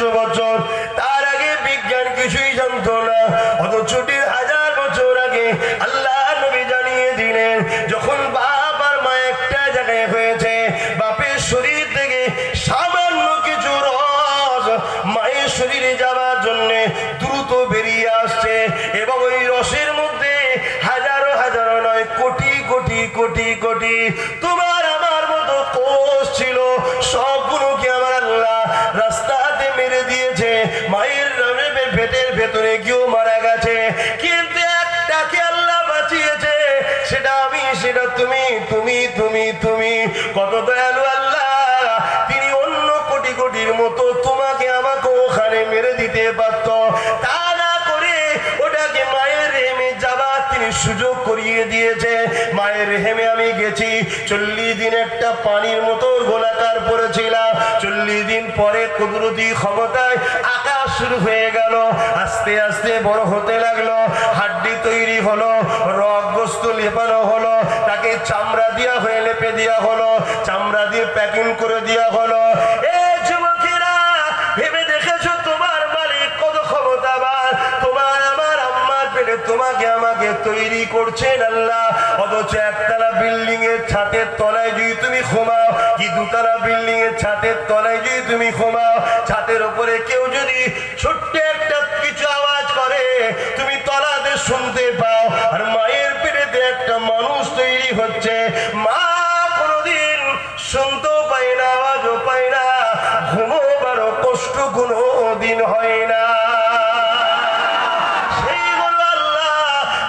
150 বছর, তার আগে বিজ্ঞান কিছুই জানতো না। অথচ 1000 বছর আগে আল্লাহ নবী জানিয়ে দিলেন, যখন বাপ আর মা একটা জায়গায় হয়েছে, বাপের শরীর থেকে সামান্য কিছু রস মায়ের শরীরে যাওয়ার জন্য দ্রুত বেরিয়ে আসছে, এবং ওই রসের মধ্যে হাজারো হাজারো নয় কোটি কোটি কোটি কোটি তোমার আমার মতো কোষ ছিল। সবগুলোকে আমার আল্লাহ রাস্তাতে মেরে দিয়েছে, মায়ের পেটের ভেতরে কেউ মারা গেছে, কিন্তু একটাকে আল্লাহ বাঁচিয়েছে, সেটা আমি, সেটা তুমি তুমি তুমি তুমি। কত দয়ালু আল্লাহ, তিনি অন্য কোটি কোটির মতো তোমাকে আমাকে ওখানে মেরে দিতে পারত, তা না করে ওটাকে মায়ের রেহেমে যাবার তিনি সুযোগ করিয়ে দিয়েছে। মায়ের রেহেমে আমি গেছি, 40 দিন একটা পানির মতো গোলাকার পড়েছিলাম। 40 দিন পরে কুদরতি ক্ষমতায় আকাশ শুরু হয়ে গেল, আস্তে আস্তে বড় হতে লাগলো, হাড্ডি তৈরি হলো, রগগ্রস্ত লেপানো হলো, তাকে চামড়া দিয়া হয়ে লেপে দেওয়া হলো, চামড়া দিয়ে প্যাকিং করে দেওয়া হলো। এই যুবকেরা, ভেবে দেখেছো তোমার মালিক কত ক্ষমতাবান? তোমার আমার আম্মার পেটে তোমাকে আমাকে তৈরি করছেন আল্লাহ। অথচ একতলা বিল্ডিং এর ছাদের তলায় যদি তুমি ঘুমাও, কি দুতলা বিল্ডিং এর ছাদের তলায় যদি তুমি ঘুমাও, ছাদের উপরে কেউ যদি ছোট্ট একটা কিছু আওয়াজ করে, তুমি তলাতে শুনতে পাও। আর মায়ের পেটেতে একটা মানুষ তৈরি হচ্ছে, মা কোনোদিন শুনতেও পায় না, আওয়াজও পায় না, ঘুমোবারও কষ্ট কোনো দিন হয় না। সেই হলো আল্লাহ,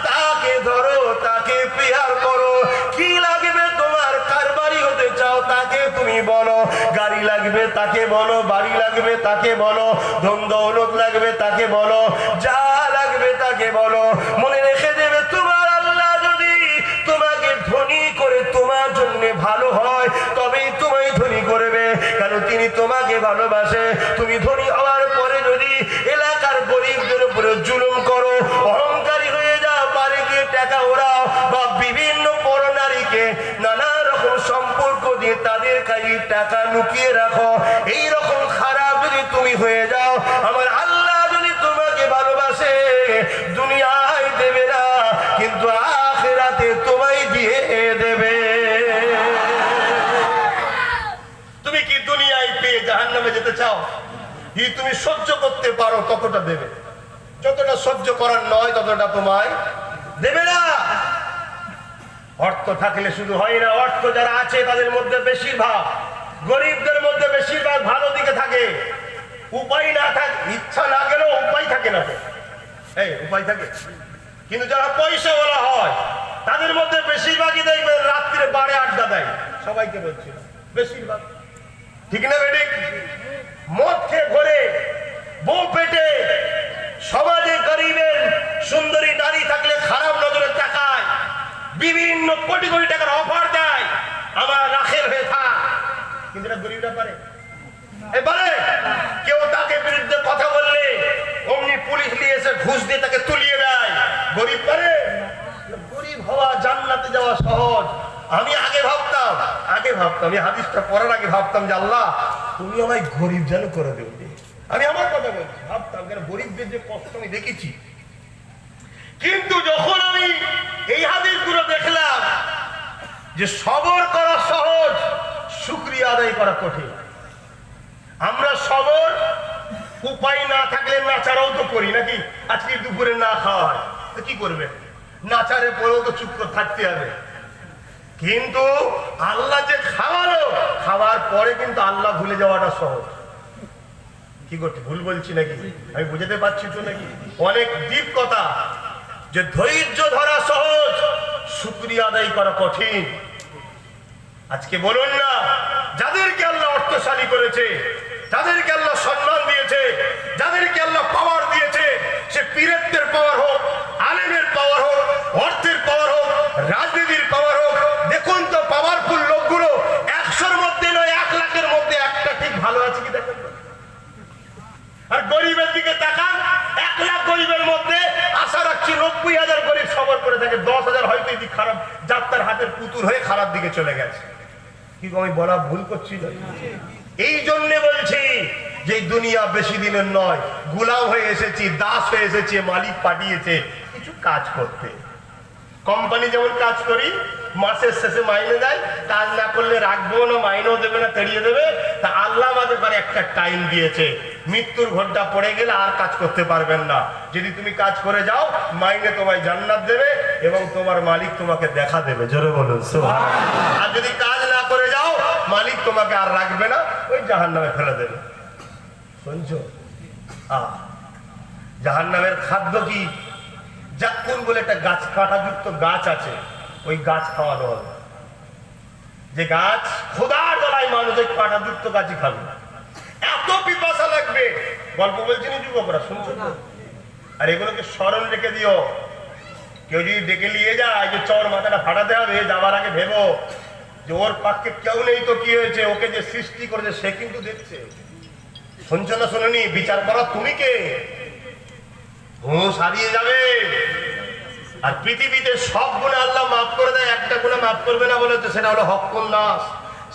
তাকে ধরো, তাকে প্রেয়ার করো। কি লাগবে তোমার? কার বাড়ি হতে চাও তাকে তুমি বলো, গাড়ি লাগবে তাকে বলো, বাড়ি লাগবে তাকে বলো, ধন দৌলত লাগবে তাকে বলো, যা লাগবে তাকে বলো। মনে রেখে দেবে, তোমার আল্লাহ যদি তোমাকে ধনী করে তোমার জন্য ভালো হয়, তবেই তোমায় ধনী করবে, কারণ তিনি তোমাকে ভালোবাসে। তুমি ধনী হওয়ার পরে যদি এলাকার গরিবদের উপরে জুলুম করো, অহংকারী হয়ে যাও, বাড়ি গিয়ে টাকা ওড়াও, বা বিভিন্ন পরনারীকে নানা রকম সম্পর্ক দিয়ে তাদের কাছে টাকা লুকিয়ে রাখো, এই রকম খারাপ যদি তুমি হয়ে যাও, আমার আল্লাহ যদি তোমাকে ভালোবাসে, দুনিয়ায় দেবে না, কিন্তু আখিরাতে তোমায় দিয়ে দেবে। তুমি কি দুনিয়ায় পেয়ে জাহান্নামে যেতে চাও? কি তুমি সহ্য করতে পারো ততটা দেবে, যতটা সহ্য করার নয় ততটা তোমায় দেবে না। অর্থ থাকলে শুধু হয় না, অর্থ যারা আছে তাদের মধ্যে বেশিরভাগ, গরিবদের মধ্যে বেশিরভাগ ভালো দিকে থাকে। উপায় না থাকে, ইচ্ছা না গেলেও উপায় থাকে না, এই উপায় থাকে। কিন্তু যারা পয়সা বলা হয় তাদের মধ্যে বেশিরভাগই দেখবেন রাত্রে বারে আড্ডা দেয়। সবাইকে বলছি বেশিরভাগ, ঠিক না বেঠিক? মদ খেয়ে ঘরে, বউ পেটে, সমাজে গরিবের সুন্দরী নারী থাকলে খারাপ নজরে তাকায়, বিভিন্ন কোটি কোটি টাকার অফার দেয়, আমার রাখের হয়ে থাক। কিন্তু এটা গরিবরা পারে? এবারে কেউ তাকে বিরুদ্ধে কথা বললে অমনি পুলিশ নিয়ে এসে ঘুষ দিয়ে তাকে তুলিয়ে দেয়। গরিব পারে? গরিব হওয়া জান্নাতে যাওয়া সহজ। আমি আগে ভাবতাম, আমি হাদিসটা পড়ার আগে ভাবতাম যে আল্লাহ তুমি আমায় গরিব যেন করে দেবে। আমি আমার কথা বলছি, ভাবতাম কেন গরিবদের যে কষ্ট আমি দেখেছি। কিন্তু যখন আমি এই হাদিসগুলো দেখলাম যে সবর করা সহজ, শুকরিয়া আদায় করা কঠিন। আমরা সবর, উপায় না থাকলে নাচারাও তো করি নাকি? আজকে দুপুরে না খাওয়া হয় তো কি করবে? নাচারে পরেও তো চুপ করে থাকতে হবে। কিন্তু আল্লাহ যে খাওয়ালো, খাওয়ার পরে কিন্তু আল্লাহ ভুলে যাওয়াটা সহজ। কি করতে ভুল বলছি নাকি? আমি বুঝাতে পারছি তো নাকি? অনেক ডিপ কথা, যে ধৈর্য ধরা সহজ, শুকরিয়া আদায় করা কঠিন। আজকে বলুন না, যাদেরকে আল্লাহ অর্থশালী করেছে, যাদেরকে আল্লাহ সম্মান দিয়েছে, যাদেরকে আল্লাহ পাওয়ার দিয়েছে, সে পীরত্বের পাওয়ার হোক, আলেমের পাওয়ার হোক, অর্থের পাওয়ার হোক, রাজনীতির পাওয়ার হোক, দেখুন তো পাওয়ারফুল লোকগুলো 100-র মধ্যে নয় 1 লাখের মধ্যে একটা ঠিক ভালো আছে কি দেখেন। আর গরিবের দিকে তাকান, 1 লাখ গরিবের মধ্যে আশা রাখছি 90,000 গরিব সবর করে থাকে, 10,000 হয়তো এদিক খারাপ, যাত্রার হাতের পুতুল হয়ে খারাপ দিকে চলে গেছে। কি আমি বলা ভুল করছি? এই জন্য বলছি যে দুনিয়া বেশি দিনের নয়, গোলাম হয়ে এসেছি, দাস হয়ে এসেছি, মালিক পাঠিয়েছে কিছু কাজ করতে। কোম্পানি যেমন কাজ করি, মাসের শেষে মাইনে দেয়, কাজ না করলে রাখবো না, মাইনেও দেবে না, তাড়িয়ে দেবে। তা আল্লাহ আমাদের পরে একটা টাইম দিয়েছে, মৃত্যুর ঘন্টা পড়ে গেলে আর কাজ করতে পারবেন না। যদি তুমি কাজ করে যাও, মাইনে তোমায় জান্নাত দেবে এবং তোমার মালিক তোমাকে দেখা দেবে। জোরে বলুন সুবহানাল্লাহ। আর যদি কাজ না করে যাও, মালিক তোমাকে আর রাখবে না, ওই জাহান্নামে ফেলে দেবে। শুনছো? জাহান্নামের খাদ্য কি? জাক্কুন বলে একটা গাছ, কাঁটাযুক্ত গাছ আছে, ওই গাছ খাওয়ানো হবে। যে গাছ খোদার গলায় মানুষ ওই কাঁটাযুক্ত গাছই খাবে, এত পিপাসা লাগবে। গল্প বলছেন যুবকরা, শুনছো তো? আর এগুলোকে স্মরণ রেখে দিও। কেউ যদি ডেকে নিয়ে যায় যে চর মাথাটা ফাটাতে হবে, যাওয়ার আগে ভেবো যে ওর পক্ষে কেউ নেই তো কি হয়েছে, ওকে যে সৃষ্টি করেছে সে কিন্তু দেখছে। শুনছো না শোনোনি? বিচার করা তুমি কে? হুঁশ হারিয়ে যাবে। আর পৃথিবীতে সব গুণে আল্লাহ মাফ করে দেয়, একটা গুণে মাফ করবে না বলেছে, সেটা হলো হক্কুন নাস।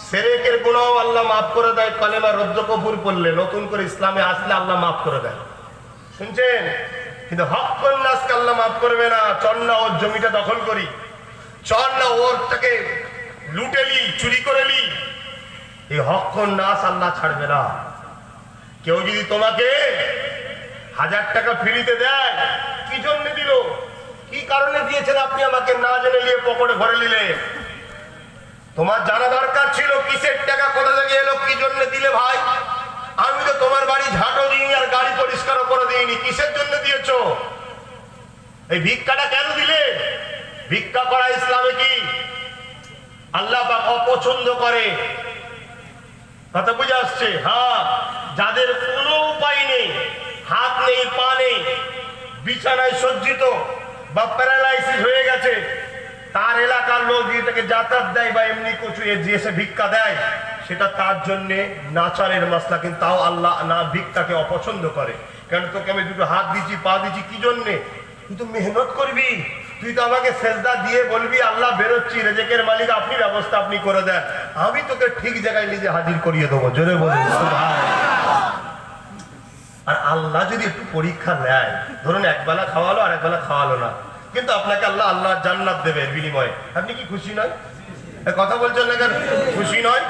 সেরেকের গুণাও আল্লাহ মাফ করে দেয়, কালেমা রদ্দ কবুল করলে, নতুন করে ইসলামে আসলে আল্লাহ মাফ করে দেয়। শুনছেন? কিন্তু হক্কুন নাসকে আল্লাহ মাফ করবে না। চল না ওর জমিটা দখল করি, চল না ওরটাকে লুটেলি, চুরি করেলি, এই হক্কুন নাস আল্লাহ ছাড়বে না। কেউ যদি তোমাকে 1000 টাকা ফ্রিতে দেয়, কি জন্য দিল, কি কারণে দিয়েছেন আপনি আমাকে না জেনে নিয়ে পকেটে ভরে নিলেন? তোমার জানা দরকার ছিল কিসের টাকা, কোথা থেকে এলো, কি জন্য দিলে। ভাই, আমি তো তোমার বাড়ি ঝাঁটো দিইনি আর গাড়ি পরিষ্কার করে দিইনি, কিসের জন্য দিয়েছ? এই ভিক্ষাটা কেন দিলে? ভিক্ষা করা ইসলামে কি? আল্লাহ পাক অপছন্দ করে। কথা বুঝে আসছে? হ্যাঁ, যাদের কোনো উপায় নেই, হাত নেই, পা নেই, বিছানায় সজ্জিত বা প্যারালাইসিস হয়ে গেছে, তার এলাকার লোক যদি তাকে যাতায়াত দেয় বা এমনি কিছু এসে ভিক্ষা দেয়, সেটা তার জন্য নাচারের মাসলা। কিন্তু তাও আল্লাহ না ভিক্ষাকে অপছন্দ করে। কেন? তোকে আমি দুটো হাত দিচ্ছি, পা দিচ্ছি, কি জন্যে? তুই তো মেহনত করবি, তুই তো আমাকে সেজদা দিয়ে বলবি আল্লাহ বেরোচ্ছি, রেজেকের মালিক আপনি, ব্যবস্থা আপনি করে দেন, আমি তোকে ঠিক জায়গায় নিজে হাজির করিয়ে দেবো। জোরে বলুন সুবহানাল্লাহ। আর আল্লাহ যদি একটু পরীক্ষা নেয়, ধরুন একবেলা খাওয়ালো আর একবেলা খাওয়ালো না, কিন্তু আপনাকে আল্লাহ জান্নাত দেবে বিনিময়ে, আপনি কি খুশি নয়? কথা বলছেন না কেন? খুশি নয়?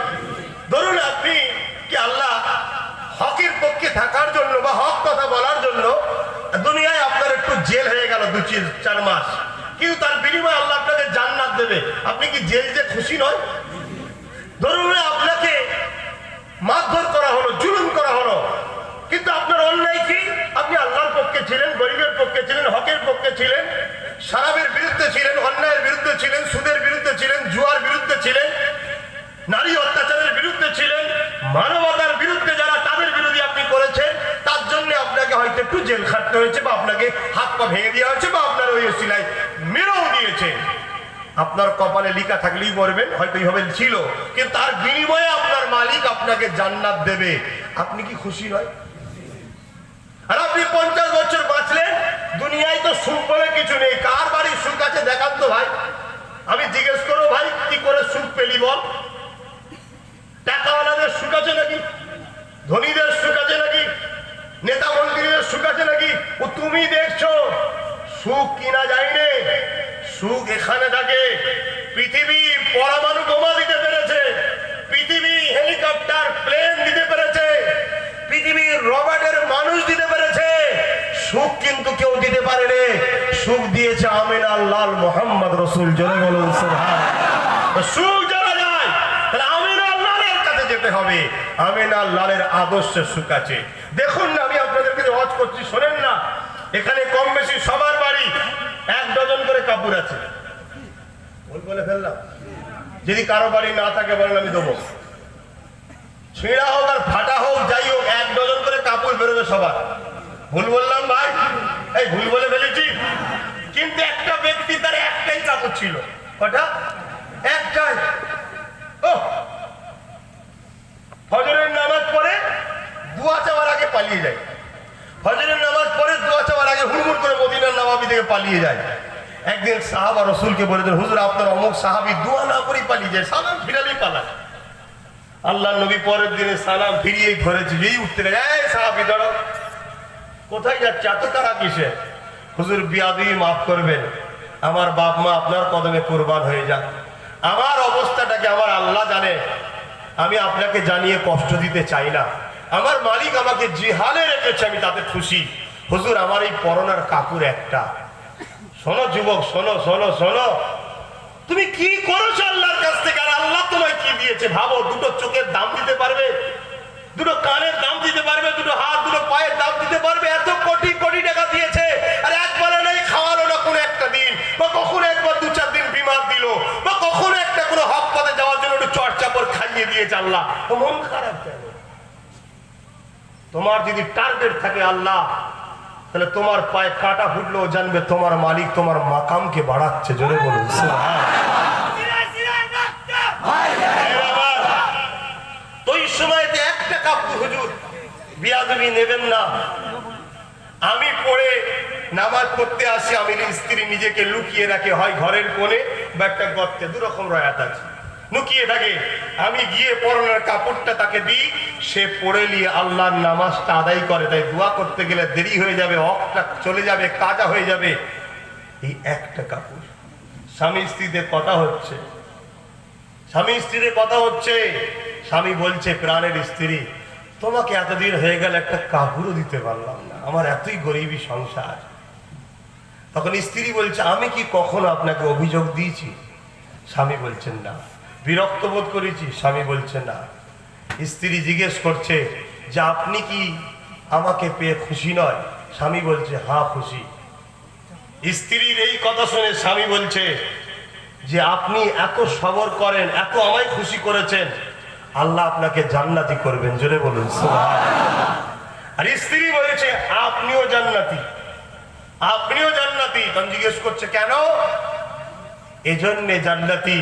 ধরুন আপনি কি আল্লাহ হকের পক্ষে থাকার জন্য বা হক কথা বলার জন্য দুনিয়ায় আপনার একটু জেল হয়ে গেল 2-4 মাস, কিন্তু তার বিনিময়ে আল্লাহ আপনাকে জান্নাত দেবে, আপনি কি জেল যে খুশি নয়? ধরুন আপনাকে মারধর করা হলো, জুলুম করা হলো, কিন্তু আপনার অন্যায় কি? আপনি আল্লাহর পক্ষে ছিলেন, গরিবের পক্ষে ছিলেন, হকের পক্ষে ছিলেন, শরাবের বিরুদ্ধে ছিলেন, অন্যায়ের বিরুদ্ধে ছিলেন, সুদের বিরুদ্ধে ছিলেন, জুয়ার বিরুদ্ধে ছিলেন, নারী অত্যাচারের বিরুদ্ধে ছিলেন, মানবতার বিরুদ্ধে যারা, তাদের বিরোধী আপনি করেছেন, তার জন্য আপনাকে হয়তো একটু জেল খাটতে হয়েছে, বা আপনাকে হাত পা ভেঙে দেওয়া হয়েছে, বা আপনার ওই সিলাই মেরেও দিয়েছে। আপনার কপালে লিখা থাকলেই বলবেন হয়তো এইভাবে ছিল, কিন্তু তার বিনিময়ে আপনার মালিক আপনাকে জান্নাত দেবে, আপনি কি খুশি নয়? আর আপনি 50 বছর বাঁচলেন, দুনিয়ায় তো সুখ বলে কিছু নেই। কার বাড়ির সুখ আছে দেখান তো ভাই, আমি জিজ্ঞেস করবো, ভাই কি করে সুখ পেলি বল? টাকাওয়ালাদের সুখ আছে নাকি? ধনীদের সুখ আছে নাকি? নেতা মন্ত্রীদের সুখ আছে নাকি? ও তুমি দেখছো, সুখ কিনা যায়নি, সুখ এখানে থাকে। পৃথিবী পরমাণু বোমা দিতে পেরেছে, পৃথিবী হেলিকপ্টার প্লেন দিতে পেরেছে, পৃথিবীর রবার্টের মানুষ দিতে পেরেছে, সুখ কিন্তু কেউ দিতে পারেনি। সুখ দিয়েছে আমিনার লাল মোহাম্মদ রসুল। জোরে বলুন সুবহানাল্লাহ। সুখ যারা যায় তাহলে আমিনার লালের কাছে যেতে হবে, আমিনার লালের আদর্শে সুখ আছে। দেখুন না, আমি আপনাদেরকে ওয়াজ করছি, শোনেন না, এখানে কম বেশি সবার বাড়ি 1 ডজন করে কাপড় আছে। বলে ফেললাম, যদি কারো বাড়ি না থাকে বলেন আমি দেবো, ছিঁড়া হোক আর ফাটা হোক, যাই হোক 1 ডজন করে কাপড় বেরোবে সবার। ভুল বললাম ভাই? এই ভুল বলে ফেলেছি? কিন্তু একটা ব্যক্তি তার একটাই কাপড় ছিল। কটা? একটাই। ও ফজরের নামাজ পড়ে দোয়া চাওয়ার আগে পালিয়ে যায়, ফজরের নামাজ পড়ে দোয়া চাওয়ার আগে হুড়মুড় করে মদিনার নবাবী থেকে পালিয়ে যায়। একদিন সাহাবা রসুলকে বলে দেন, হুজুর আপনার অমুক সাহাবী দোয়া না করেই পালিয়ে যায়, সালাম ফিরালেই পালায়। আল্লাহ নবী পরের দিনে সালাম ফিরিয়ে ধরেছে, যেই উঠতে গেছে, এই সাহাবী দাঁড়াও, কোথায় যাচ্ছে, এত তারা কিসে? হুজুর বিয়াদবি মাফ করবেন, আমার বাপ মা আপনার কদমে কুরবান হয়ে যাক, আমার অবস্থাটাকে আমার আল্লাহ জানে, আমি আপনাকে জানিয়ে কষ্ট দিতে চাই না, আমার মালিক আমাকে যে হালে রেখেছে আমি তাতে খুশি। হুজুর আমার এই পরনার কাপড় একটা। শোনো যুবক, শোনো শোনো শোনো, তুমি কি করেছো আল্লাহর কাছ থেকে, আর আল্লাহ তোমায় কি দিয়েছে ভাবো। দুটো চোখের দাম দিতে পারবে, দুটো কানের দাম দিতে পারবে, দুটো হাত দুটো পায়ের দাম দিতে পারবে? এত কোটি কোটি টাকা দিয়েছে, আর একবারে নেই খাওয়ালো না কোনো একটা দিন, বা কখনো একবার দু চার দিন বিমার দিল, বা কখনো একটা কোনো হক পথে যাওয়ার জন্য একটু চর্চাপড় খাইয়ে দিয়েছে আল্লাহ, তো মন খারাপ কেন? তোমার যদি টার্গেট থাকে আল্লাহ, তাহলে তোমার পায়ে কাটা ফুটলেও জানবে তোমার মালিক তোমার মাকামকে বাড়াচ্ছে। জোরে বলুন তো এই সময়তে একটা কাপড় হুজুর বিয়াদবি নেবেন না। আমি পড়ে নামাজ পড়তে আসি, আমি স্ত্রী নিজেকে লুকিয়ে রাখে, হয় ঘরের কোণে বা একটা গর্তে, দুরকম রয়াত আছে, লুকিয়ে থাকে। আমি গিয়ে পরনের কাপড়টা তাকে দিই, সে পড়ে নিয়ে আল্লাহর নামাজটা আদায় করে। তাই দোয়া করতে গেলে দেরি হয়ে যাবে, অকটা চলে যাবে, কাজা হয়ে যাবে। এই একটা কাপড়, স্বামী স্ত্রীতে কথা হচ্ছে, স্বামী স্ত্রীতে কথা হচ্ছে, স্বামী বলছে প্রাণের স্ত্রী তোমাকে এতদিন হয়ে গেল একটা কাপড়ও দিতে পারলাম না, আমার এতই গরিবী সংসার। তখন স্ত্রী বলছে আমি কি কখনো আপনাকে অভিযোগ দিয়েছি? স্বামী বলছেন না। বিরক্ত বোধ করেছি? স্বামী বলছে না। স্ত্রী জিজ্ঞেস করছে যে আপনি কি আমাকে পেয়ে খুশি নয়? স্বামী বলছে হ্যাঁ খুশি। স্ত্রীর এই কথা শুনে স্বামী বলছে যে আপনি এত সবর করেন, এত আমায় খুশি করেছেন, আল্লাহ আপনাকে জান্নাতি করবেন। জোরে বলুন সুবহানাল্লাহ। আর স্ত্রী বলেছে আপনিও জান্নাতি, আপনিও জান্নাতি। তখন জিজ্ঞেস করছে কেন? এজন্য জান্নাতি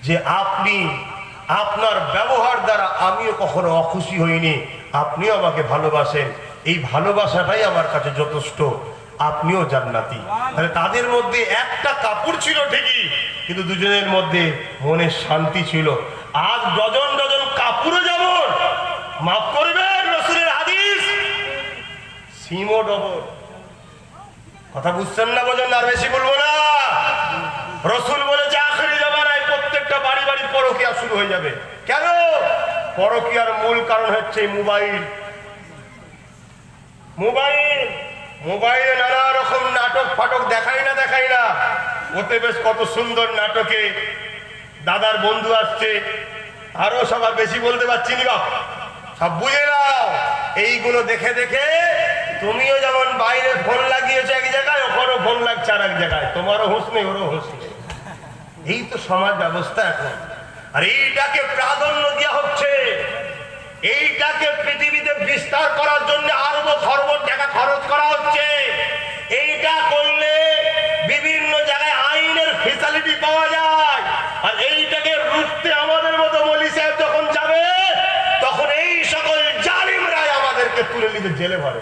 যে আপনি, আপনার ব্যবহার দ্বারা আমিও কখনো অখুশি হইনি, আপনিও আমাকে ভালোবাসেন, এই ভালোবাসাটাই আমার কাছে যথেষ্ট, আপনিও জান্নাতি। তাহলে তাদের মধ্যে একটা কাপড় ছিল ঠিকই, কিন্তু দুজনের মধ্যে মনের শান্তি ছিল। আজ ডজন ডজন কাপড়ও যেমন, মাফ করবেন রাসূলের হাদিস, সিমও ডবল। কথা বুঝছেন না? বোঝেন না? আর বেশি বলবো না। রাসূল বলেছে আখিরি জামানায় প্রত্যেকটা বাড়ি বাড়ি পরকীয়া শুরু হয়ে যাবে। কেন? পরকীয়ার মূল কারণ হচ্ছে মোবাইল। মোবাইল, মোবাইলে নানা রকম নাটক ফাটক দেখাই না, ওতে বেশ কত সুন্দর নাটকে দাদার বন্ধু আসছে, আরো সবার বেশি বলতে পারছি না, সব বুঝে নাও। এইগুলো দেখে দেখে তুমিও যেমন বাইরে ফোন লাগিয়েছো এক জায়গায়, ওখানেও ফোন লাগছে আর এক জায়গায়, তোমারও হুঁশ নেই ওরও হুঁশ নেই। এই তো সমাজ ব্যবস্থা এখন। আর এইটাকে প্রাধান্য দেওয়া হচ্ছে, এইটাকে পৃথিবীতে বিস্তার করার জন্য আরব খরব টাকা খরচ করা হচ্ছে। এইটা করলে বিভিন্ন জায়গায় আইনের ফেসিলিটি পাওয়া যায়, আর এইটাকে রুখতে আমাদের মতো মৌলভী সাহেব যখন যাবে, তখন এই সকল জালিমরাই আমাদেরকে তুলে নিতে জেলে ভরে।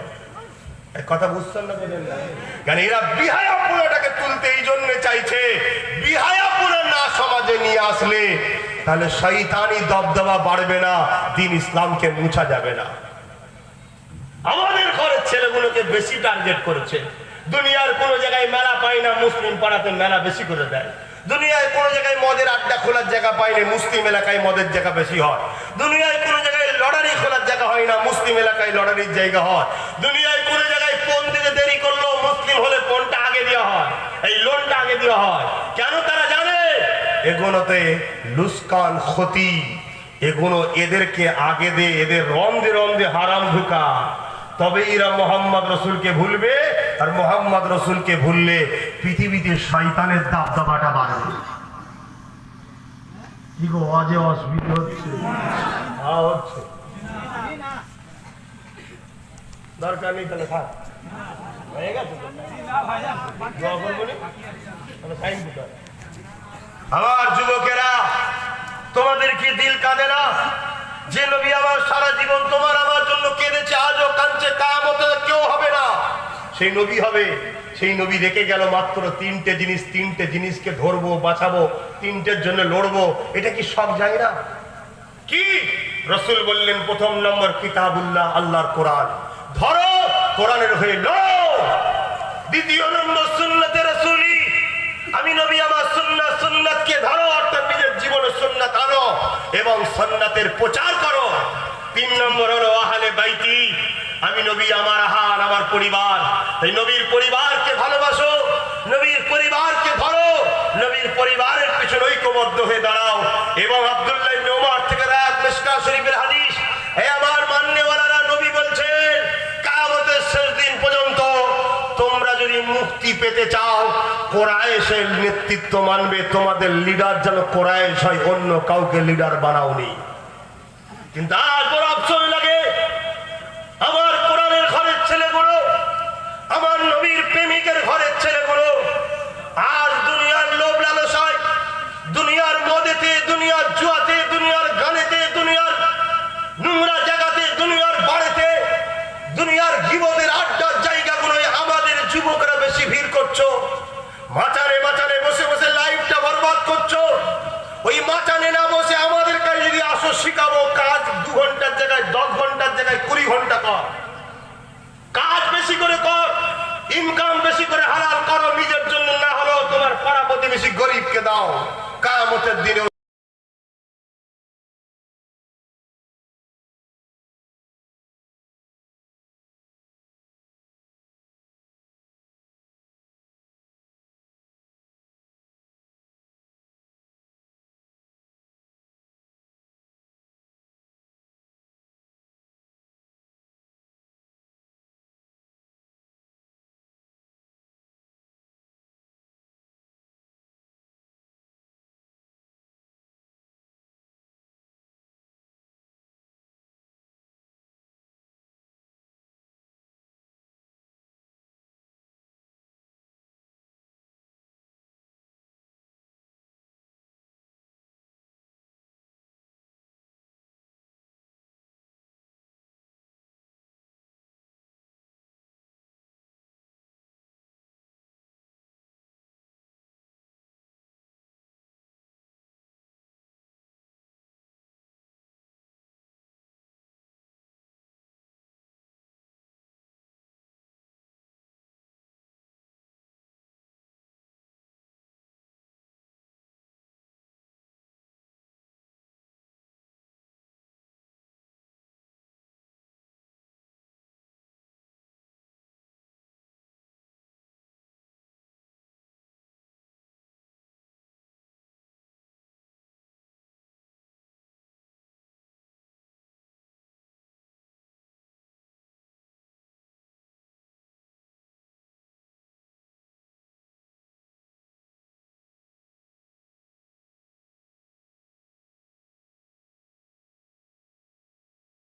কথা বুঝছেন না? বলেন না কেন? এরা বিহায়াপুরাটাকে তুলতে এই জন্য চাইছে, বিহায়াপুরা না সমাজে নিয়ে আসলে তাহলে শয়তানি দবদবা বাড়বে না, দিন ইসলামকে মুছা যাবে না। আমাদের ঘরের ছেলেগুলোকে বেশি টার্গেট করেছে। দুনিয়ার কোনো জায়গায় মেলা পাই না, মুসলিম পাড়াতে মেলা বেশি করে দেয়। দুনিয়ায় কোনো জায়গায় মদের আড্ডা খোলার জায়গা পাইনি, মুসলিম এলাকায় মদের জায়গা বেশি হয়। দুনিয়ায় কোনো জায়গায় লটারি খোলার জায়গা হয় না, মুসলিম এলাকায় লটারির জায়গা হয়। দুনিয়ায় কোনো জায়গায় পণ দিতে দেরি করলেও মুসলিম হলে পণটা আগে দেওয়া হয়, এই লোনটা আগে দেওয়া হয়। কেন? তারা জানে এগুলোতে লুস্কান ক্ষতি, এগুলো এদেরকে আগে দে, এদের রন্দে রন্দে হারাম ঢুকা, তবে এরা মোহাম্মদ রসুলকে ভুলবে। আর মোহাম্মদ রসুলকে ভুললে পৃথিবীতে শয়তানের দাবদাবাটা বাড়বে। কি গো, আজে অসুবিধা হচ্ছে? হচ্ছে, দরকার নেই তাহলে থাক, হয়ে গেছে। আমার যুবকেরা, তোমাদের কি দিল কাঁদে না? যে নবী আমার সারা জীবন তোমার আমার জন্য কেঁদেছে, আজও কাঁদছে, কিয়ামতে কেউ হবে না, সেই নবী হবে। সেই নবী রেখে গেল মাত্র তিনটে জিনিস, তিনটে জিনিসকে ধরবো, বাঁচাবো, তিনটের জন্য লড়বো। এটা কি সব যায় না? কি? রাসূল বললেন প্রথম নম্বর কিতাবুল্লাহ, আল্লাহর কোরআন ধরো, কোরআনের হয়ে লড়ো। দ্বিতীয় নম্বর সুন্নতে রাসূলি, আমি নবী আমার সুন্নাতকে ধরো, অর্থাৎ নিজের জীবনে সুন্নাত আনো এবং সুন্নাতের প্রচার করো। তিন নম্বর হলো আহলে বাইতি, আমি নবী আমার আহাল আমার পরিবার, এই নবীর পরিবারকে ভালোবাসো, নবীর পরিবারকে ধরো, নবীর পরিবারের পিছনে ঐক্যবদ্ধ হয়ে দাঁড়াও। এবং আব্দুল্লাহ ইবনে উমর থেকে রাত মিশকাত শরীফের হাদিস, হে আমার মান্যওয়ালারা, নবী বলছেন কিয়ামতের শেষ দিন পর্যন্ত তোমরা যদি মুক্তি পেতে চাও, কোরাইশের নেতৃত্ব মানবে। তোমাদের লিডার যেন কোরাইশ হয়, অন্য কাউকে লিডার বানাওনি। কিন্তু আজ বড় আফসোস লাগে, আমার কোরআনের ঘরের ছেলেগুলো, আমার নবীর প্রেমিকের ঘরের ছেলেগুলো আজ দুনিয়ার লোভ লালসায়, দুনিয়ার মদেতে, দুনিয়ার জুয়াতে, দুনিয়ার গানেতে, দুনিয়ার নোংরা জায়গাতে, দুনিয়ার বাড়িতে, দুনিয়ার গীবতের আড্ডার জায়গাগুলোয় আমাদের যুবকরা বেশি ভিড় করছো। মাচানে মাচানে বসে বসে লাইফটা বরবাদ করছো। ওই মাচানে না বসে আমাদের কাছে যদি আসো, শিখাবো কাজ 2 ঘন্টার জায়গায় 10 ঘন্টার জায়গায় 20 ঘন্টা কর, কাজ বেশি করে কর, ইনকাম বেশি করে হালাল করো, নিজের জন্য না হলেও তোমার পাড়া প্রতিবেশী গরিবকে দাও। কিয়ামতের দিনে